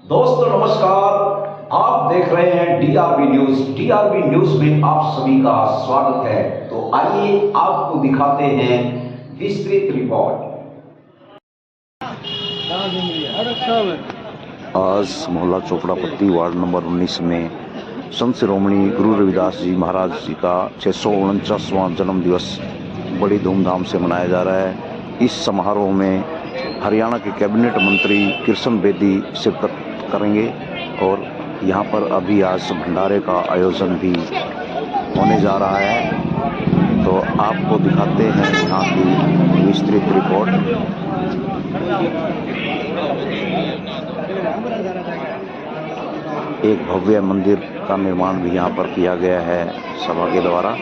दोस्तों नमस्कार, आप देख रहे हैं डीआरबी न्यूज। डीआरबी न्यूज में आप सभी का स्वागत है। तो आइए आपको दिखाते हैं विस्तृत रिपोर्ट। आज मोहल्ला चोपड़ापट्टी वार्ड नंबर 19 में संत शिरोमणि गुरु रविदास जी महाराज जी का 649वां जन्म दिवस बड़ी धूमधाम से मनाया जा रहा है। इस समारोह में हरियाणा के कैबिनेट मंत्री कृष्ण बेदी शिरकत करेंगे और यहाँ पर अभी आज भंडारे का आयोजन भी होने जा रहा है। तो आपको दिखाते हैं यहाँ की विस्तृत रिपोर्ट। एक भव्य मंदिर का निर्माण भी यहाँ पर किया गया है सभा के द्वारा।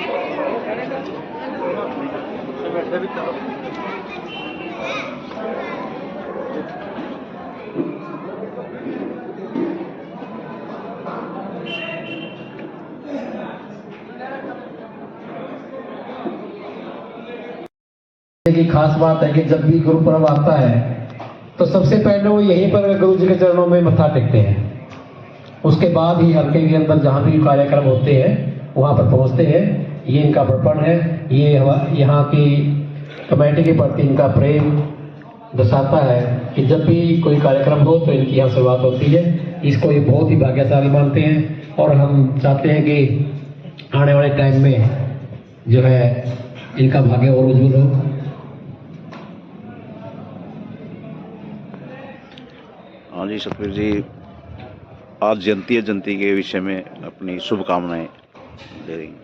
की खास बात है कि जब भी गुरु पर्व आता है तो सबसे पहले वो यहीं पर गुरु जी के चरणों में मत्था टेकते हैं। उसके बाद ही हल्के के अंदर जहाँ भी कार्यक्रम होते हैं वहाँ पर पहुँचते हैं। ये इनका बड़पन है, ये यहाँ की कमेटी के प्रति इनका प्रेम दर्शाता है कि जब भी कोई कार्यक्रम हो तो इनकी यहाँ शुरुआत होती है। इसको ये बहुत ही भाग्यशाली मानते हैं और हम चाहते हैं कि आने वाले टाइम में जो है इनका भाग्य और उज्जवल हो। हाँ जी सतवीर जी, आज जयंती के विषय में अपनी शुभकामनाएं दे रही हैं।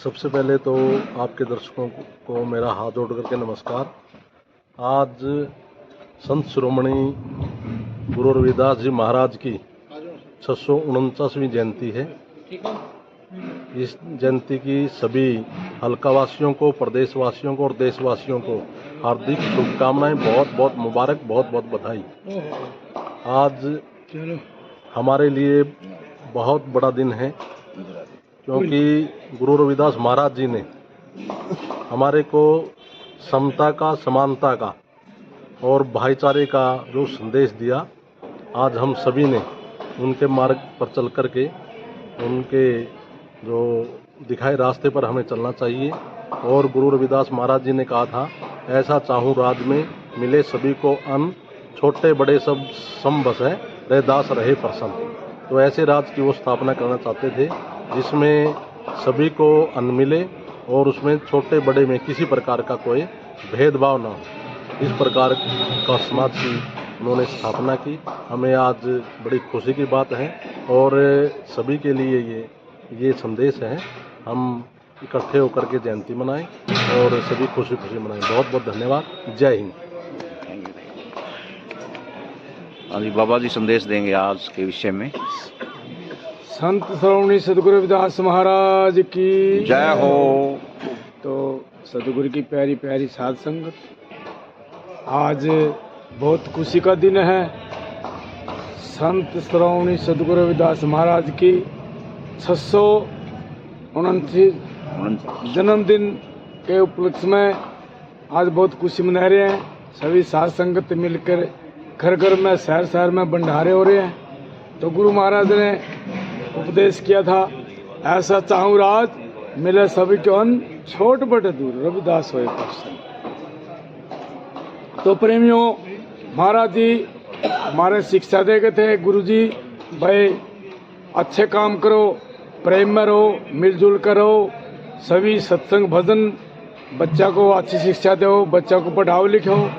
सबसे पहले तो आपके दर्शकों को मेरा हाथ जोड़ करके नमस्कार। आज संत शिरोमणि गुरु रविदास जी महाराज की 649वीं जयंती है। इस जयंती की सभी हल्कावासियों को, प्रदेशवासियों को और देशवासियों को हार्दिक शुभकामनाएं, बहुत बहुत मुबारक, बहुत बहुत बधाई। आज हमारे लिए बहुत बड़ा दिन है क्योंकि गुरु रविदास महाराज जी ने हमारे को समता का, समानता का और भाईचारे का जो संदेश दिया, आज हम सभी ने उनके मार्ग पर चल कर के उनके जो दिखाए रास्ते पर हमें चलना चाहिए। और गुरु रविदास महाराज जी ने कहा था, ऐसा चाहूँ राज में मिले सभी को अन्न, छोटे बड़े सब सम बस है, रैदास रहे प्रसन्न। तो ऐसे राज की वो स्थापना करना चाहते थे जिसमें सभी को अन्न मिले और उसमें छोटे बड़े में किसी प्रकार का कोई भेदभाव ना हो। इस प्रकार का समाज की उन्होंने स्थापना की। हमें आज बड़ी खुशी की बात है और सभी के लिए ये संदेश है, हम इकट्ठे होकर के जयंती मनाएं और सभी खुशी खुशी मनाएं। बहुत बहुत धन्यवाद। जय हिंद। हाँ जी, बाबा जी संदेश देंगे आज के विषय में। संत शिरोमणि सदगुरु रविदास महाराज की जय हो। तो सदगुरु की प्यारी प्यारी साध संगत, आज बहुत खुशी का दिन है। संत शिरोमणि सदगुरु रविदास महाराज की 629 जन्मदिन के उपलक्ष्य में आज बहुत खुशी मना रहे हैं। सभी साध संगत मिलकर घर घर में, शहर शहर में भंडारे हो रहे हैं। तो गुरु महाराज ने उपदेश किया था, ऐसा चाहूँ राज मिले सभी को अन्न, छोट बड़े दूर रविदास होए प्रसन्न। तो प्रेमियों, महाराज जी हमारे शिक्षा दे गए थे, गुरु जी भाई अच्छे काम करो, प्रेम में रहो, मिलजुल कर रहो, सभी सत्संग भजन, बच्चा को अच्छी शिक्षा दो, बच्चा को पढ़ाओ लिखो।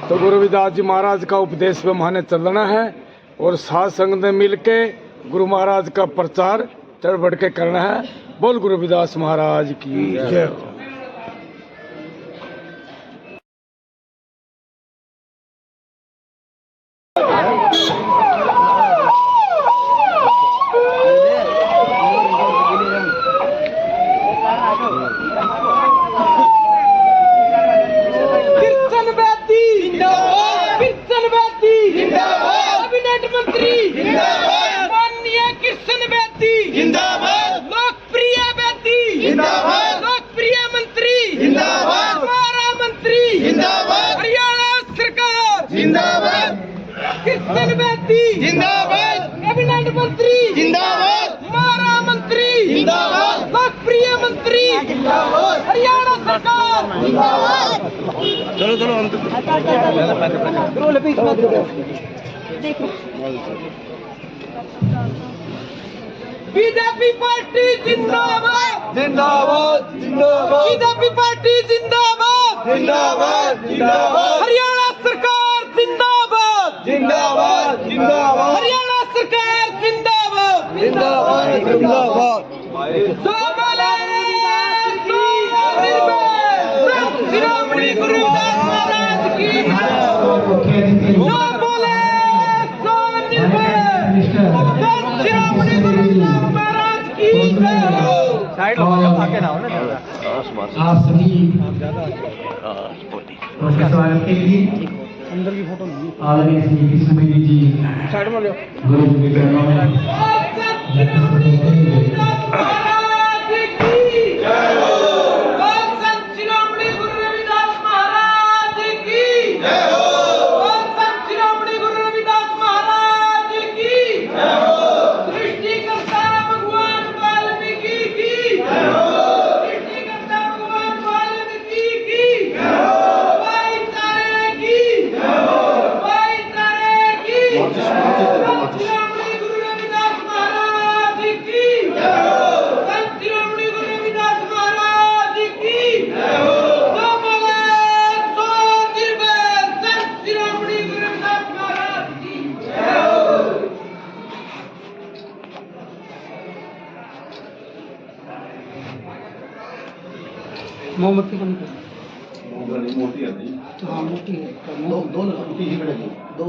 तो गुरु रविदास जी महाराज का उपदेश पे माने चलना है और साध संग ने मिलके गुरु महाराज का प्रचार चढ़ बढ़ के करना है। बोल गुरु रविदास महाराज की जय। कैबिनेट मंत्री जिंदाबाद, माननीय कृष्ण बेदी जिंदाबाद, लोकप्रिय बेदी जिंदाबाद, लोकप्रिय मंत्री जिंदाबाद, हमारा मंत्री जिंदाबाद, हरियाणा सरकार जिंदाबाद। कृष्ण बेदी जिंदाबाद, कैबिनेट मंत्री जिंदाबाद, मारा मंत्री जिंदाबाद, लोकप्रिय मंत्री जिंदाबाद, हरियाणा सरकार जिंदाबाद। बीजेपी पार्टी जिंदाबाद जिंदाबाद जिंदाबाद, बीजेपी पार्टी जिंदाबाद जिंदाबाद जिंदाबाद, हरियाणा सरकार जिंदाबाद जिंदाबाद जिंदाबाद, हरियाणा सरकार जिंदाबाद जिंदाबाद जिंदाबाद। शिरोमणि गुरुदास महाराज की जो बोले सो निर्भय, शिरोमणि गुरुदास महाराज की जय। आप सभी उनके स्वागत के लिए आदरणीय श्री कृष्ण बेदी जी गुरु जी के चरणों में मोमबत्ती बंद कर। मोटी है हाँ मोटी है दो दो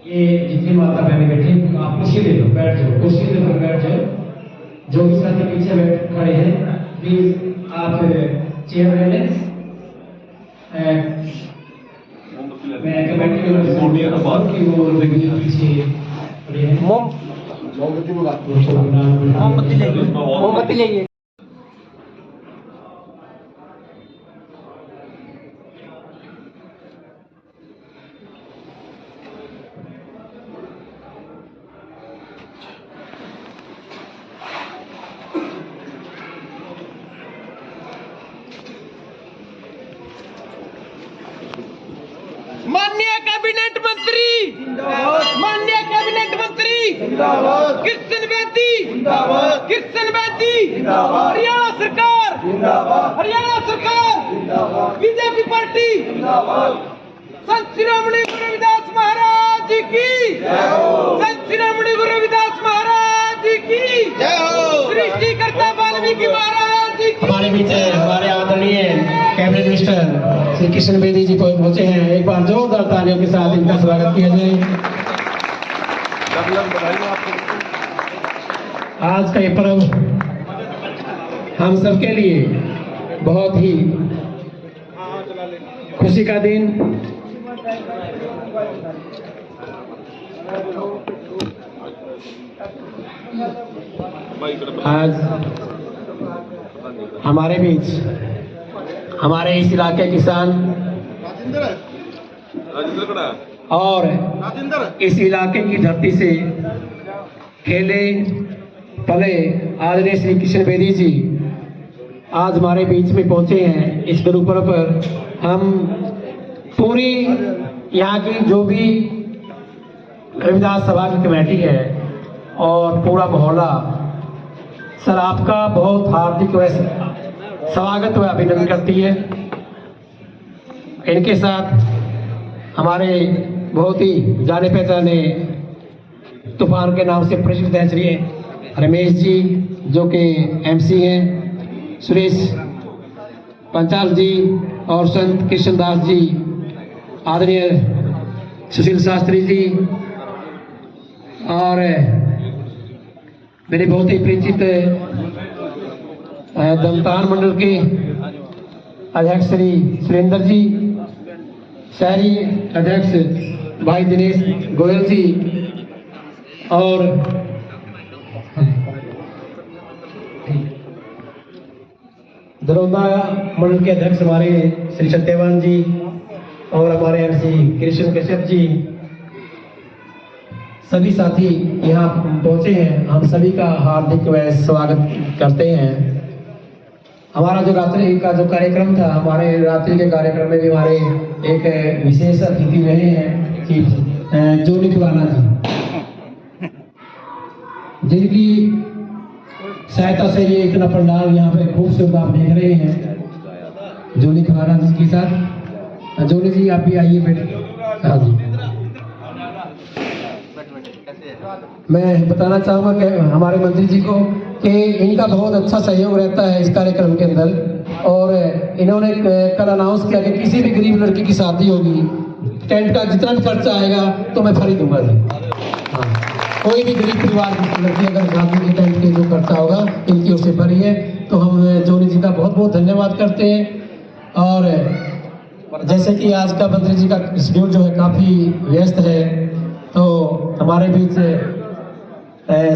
ये जितनी माता बहनें बैठी आप कुर्सी ले लो, बैठ जाओ, कुर्सी लेकर बैठ जाओ। जो भी साथी पीछे बैठ खड़े हैं प्लीज आप चेयर ले लें। मैं कमेटी में कि वो पीछे खड़े हैं। मोमबत्ती लेंगे। माननीय कैबिनेट मंत्री जिंदाबाद, माननीय कैबिनेट मंत्री जिंदाबाद, कृष्ण बेदी जिंदाबाद, कृष्ण बेदी जिंदाबाद, हरियाणा सरकार जिंदाबाद, हरियाणा सरकार जिंदाबाद, बीजेपी पार्टी जिंदाबाद, संत शिरोमणि गुरु रविदास महाराज की जय हो, संत शिरोमणि गुरु रविदास महाराज की जय हो, सृष्टिकर्ता वाल्मीकि महाराज की। हमारे बीच हमारे आदरणीय कैबिनेट मिनिस्टर श्री कृष्ण बेदी जी पहुंचे हैं। एक बार जोरदार तालियों के साथ इनका स्वागत किया जाए। आज का ये पर्व हम सबके लिए बहुत ही खुशी का दिन। आज हमारे बीच हमारे इस इलाके किसान और इस इलाके की धरती से खेले पले आदरणीय श्री कृष्ण बेदी जी आज हमारे बीच में पहुंचे हैं। इस गुरु पर्व पर हम पूरी यहाँ की जो भी रविदास सभा की कमेटी है और पूरा मोहल्ला सर आपका बहुत हार्दिक स्वागत व अभिनंदन करती है। इनके साथ हमारे बहुत ही जाने पहचाने तूफान के नाम से प्रसिद्ध है श्री रमेश जी जो कि एमसी हैं, सुरेश पंचाल जी और संत कृष्णदास जी, आदरणीय सुशील शास्त्री जी और मेरे बहुत ही परिचित दमतान मंडल के अध्यक्ष श्री सुरेंद्र जी, शहरी अध्यक्ष भाई दिनेश गोयल जी और दरौंदा मंडल के अध्यक्ष हमारे श्री सत्यवान जी और हमारे एमसी कृष्ण कश्यप जी, सभी साथी यहाँ पहुंचे हैं। हम सभी का हार्दिक स्वागत करते हैं। हमारा जो रात्रि का जो कार्यक्रम था, हमारे रात्रि के कार्यक्रम में भी हमारे एक विशेष अतिथि रहे हैं कि जोनी खुराना जी, जिनकी सहायता से ये इतना पंडाल यहाँ पे खूबसूरत आप देख रहे हैं। जोनी खुराना जी के साथ जोनी जी आप भी आइए बेटे। हाँ जी, मैं बताना चाहूँगा कि हमारे मंत्री जी को कि इनका बहुत अच्छा सहयोग रहता है इस कार्यक्रम के अंदर, और इन्होंने कल अनाउंस किया कि किसी भी गरीब लड़की की शादी होगी, टेंट का जितना भी खर्चा आएगा तो मैं फ्री दूंगा जी। हाँ, कोई भी गरीब परिवार की लड़की अगर शादी के टेंट के जो खर्चा होगा इनकी ओर से फ्री है। तो हम जोनी जी का बहुत बहुत धन्यवाद करते हैं। और जैसे कि आज का मंत्री जी का शेड्यूल जो है काफ़ी व्यस्त है, तो हमारे बीच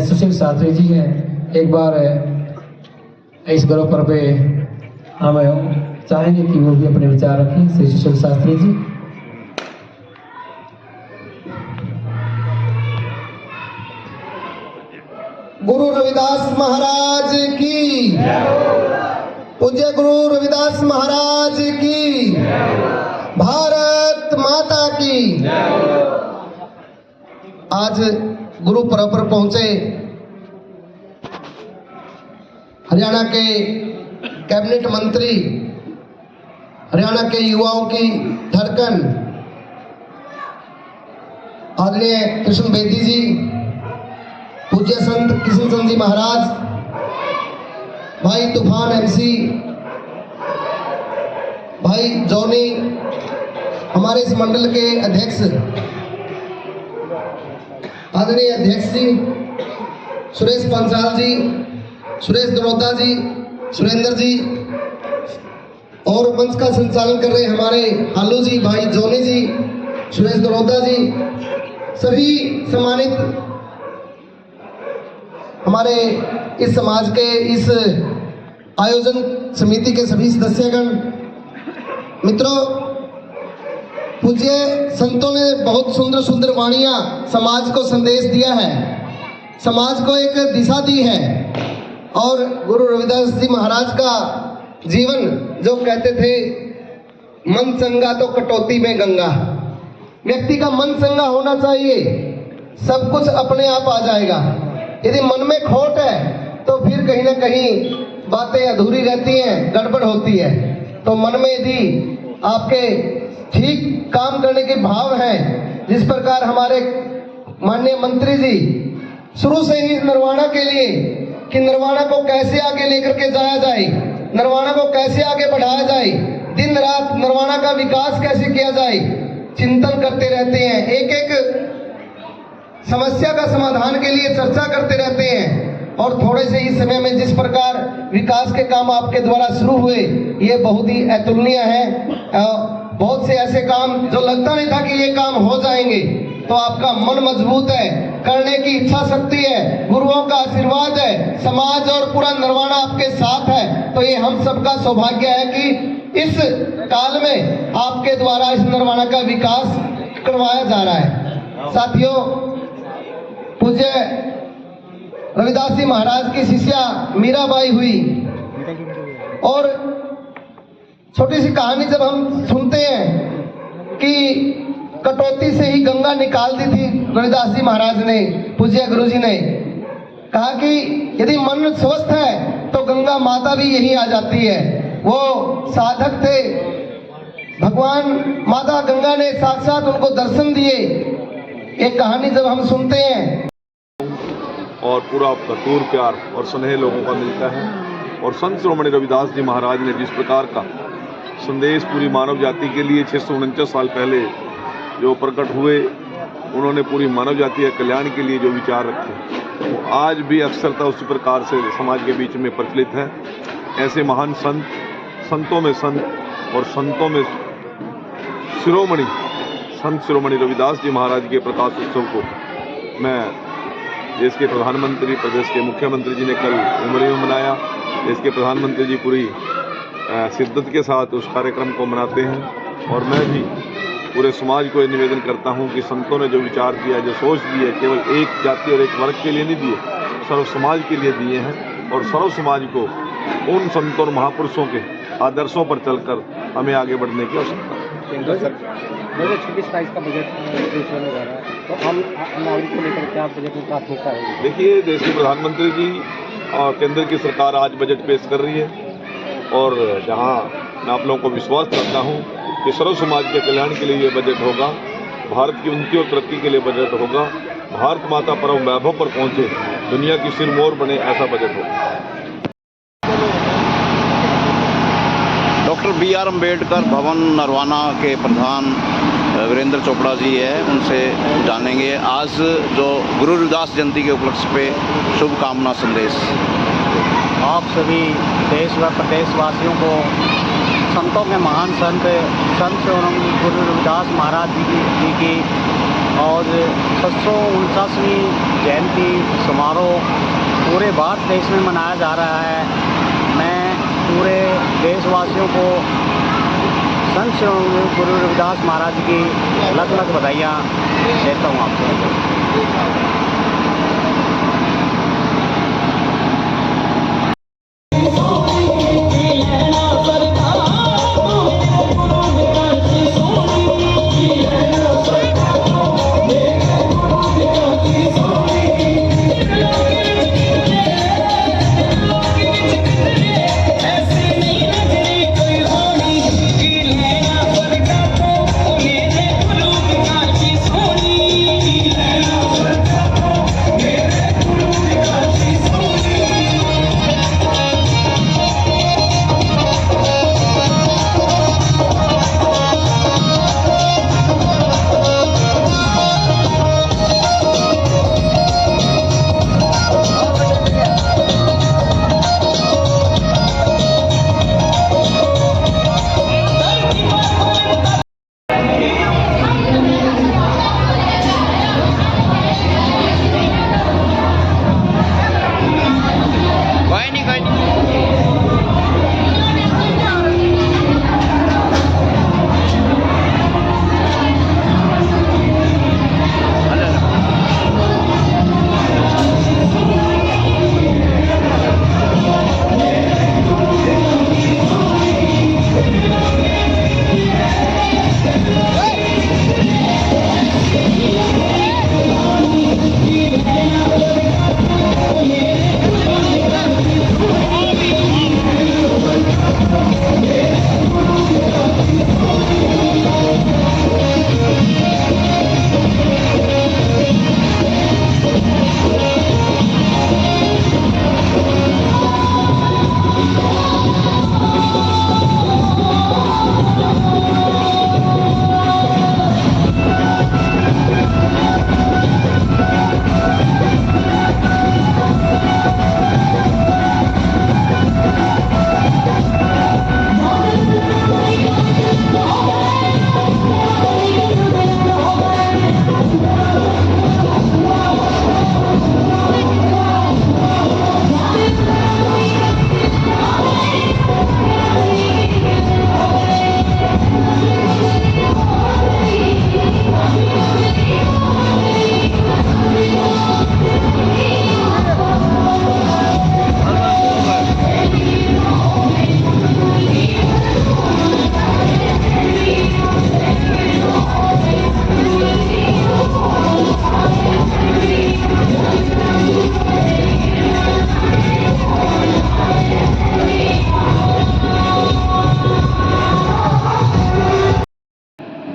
सुशील शास्त्री जी हैं। एक बार इस गुरु पर्व पे हम चाहेंगे कि वो भी अपने विचार रखें। श्री सुशील शास्त्री जी। गुरु रविदास महाराज की, पूज्य गुरु रविदास महाराज की, भारत माता की। आज गुरु पर्व पर पहुंचे हरियाणा के कैबिनेट मंत्री, हरियाणा के युवाओं की धड़कन आदरणीय कृष्ण बेदी जी, पूज्य संत कृष्ण जी महाराज, भाई तूफान एमसी, भाई जॉनी, हमारे इस मंडल के अध्यक्ष आदरणीय अध्यक्ष जी सुरेश पंचाल जी, सुरेश दरोदा जी, सुरेंद्र जी, और मंच का संचालन कर रहे हमारे हालू जी, भाई जोनी जी, सुरेश दरोदा जी, सभी सम्मानित हमारे इस समाज के इस आयोजन समिति के सभी सदस्यगण, मित्रों, पूज्य संतों ने बहुत सुंदर सुंदर वाणियां समाज को संदेश दिया है, समाज को एक दिशा दी है। और गुरु रविदास जी महाराज का जीवन जो कहते थे, मन चंगा तो कटौती में गंगा। व्यक्ति का मन चंगा होना चाहिए, सब कुछ अपने आप आ जाएगा। यदि मन में खोट है तो फिर कहीं ना कहीं बातें अधूरी रहती हैं, गड़बड़ होती है। तो मन में यदि आपके ठीक काम करने के भाव हैं, जिस प्रकार हमारे माननीय मंत्री जी शुरू से ही निर्वाणा के लिए कि निर्वाणा को कैसे आगे लेकर के जाया जाए, निर्वाणा को कैसे आगे बढ़ाया जाए, दिन रात निर्वाणा का विकास कैसे किया जाए, चिंतन करते रहते हैं। एक एक समस्या का समाधान के लिए चर्चा करते रहते हैं। और थोड़े से ही समय में जिस प्रकार विकास के काम आपके द्वारा शुरू हुए, ये बहुत ही अतुलनीय है। बहुत से ऐसे काम जो लगता नहीं था कि ये काम हो जाएंगे, तो आपका मन मजबूत है, करने की इच्छा शक्ति है, गुरुओं का आशीर्वाद है, समाज और पूरा निर्वाणा आपके साथ है। तो ये हम सबका सौभाग्य है कि इस काल में आपके द्वारा इस निर्वाणा का विकास करवाया जा रहा है। साथियों, पूज्य रविदास जी महाराज की शिष्या मीराबाई हुई, और छोटी सी कहानी जब हम सुनते हैं कि कटौती से ही गंगा निकाल दी थी रविदास जी महाराज ने, पूज्य गुरु जी ने कहा कि यदि मन स्वस्थ है तो गंगा माता भी यही आ जाती है। वो साधक थे, भगवान माता गंगा ने साक्षात उनको दर्शन दिए। एक कहानी जब हम सुनते हैं, और पूरा भरपूर प्यार और स्नेह लोगों का मिलता है। और संत श्रोमणी रविदास जी महाराज ने जिस प्रकार का संदेश पूरी मानव जाति के लिए 649 साल पहले जो प्रकट हुए, उन्होंने पूरी मानव जाति के कल्याण के लिए जो विचार रखे, वो आज भी अक्सरता उसी प्रकार से समाज के बीच में प्रचलित है। ऐसे महान संत, संतों में संत और संतों में शिरोमणि संत शिरोमणि रविदास जी महाराज के प्रकाश उत्सव को मैं देश के प्रधानमंत्री, प्रदेश के मुख्यमंत्री जी ने कल उमरी में मनाया। देश के प्रधानमंत्री जी पूरी शिद्दत के साथ उस कार्यक्रम को मनाते हैं। और मैं भी पूरे समाज को ये निवेदन करता हूं कि संतों ने जो विचार दिया, जो सोच दी है, केवल एक जाति और एक वर्ग के लिए नहीं दिए, सर्व समाज के लिए दिए हैं। और सर्व समाज को उन संतों और महापुरुषों के आदर्शों पर चलकर हमें आगे बढ़ने की आवश्यकता है। 2026-27 का बजट पेश होने जा रहा है, तो हम नागरिक को लेकर क्या बजट में प्राथमिकता है? देखिए, देश के प्रधानमंत्री जी और केंद्र की सरकार आज बजट पेश कर रही है। और जहां मैं आप लोगों को विश्वास करता हूं कि सर्व समाज के कल्याण के लिए ये बजट होगा, भारत की उन्नति और तरक्की के लिए बजट होगा, भारत माता परम वैभव पर पहुंचे, दुनिया की सिरमौर बने, ऐसा बजट होगा। डॉक्टर BR अम्बेडकर भवन नरवाना के प्रधान वीरेंद्र चोपड़ा जी है, उनसे जानेंगे आज जो गुरु रविदास जयंती के उपलक्ष्य पे शुभकामना संदेश। आप सभी देश व प्रदेशवासियों को संतों के महान संत श्रोमणी गुरु रविदास महाराज जी की और 649वीं जयंती समारोह पूरे भारत देश में मनाया जा रहा है। मैं पूरे देशवासियों को संत श्रोमणी गुरु रविदास महाराज की अलग अलग बधाइयाँ देता हूँ आपको।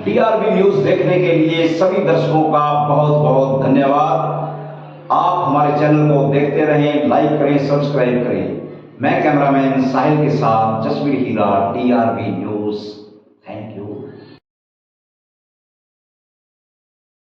DRB न्यूज देखने के लिए सभी दर्शकों का बहुत बहुत धन्यवाद। आप हमारे चैनल को देखते रहें, लाइक करें, सब्सक्राइब करें। मैं कैमरामैन साहिल के साथ जसवीर हीरा, DRB न्यूज़।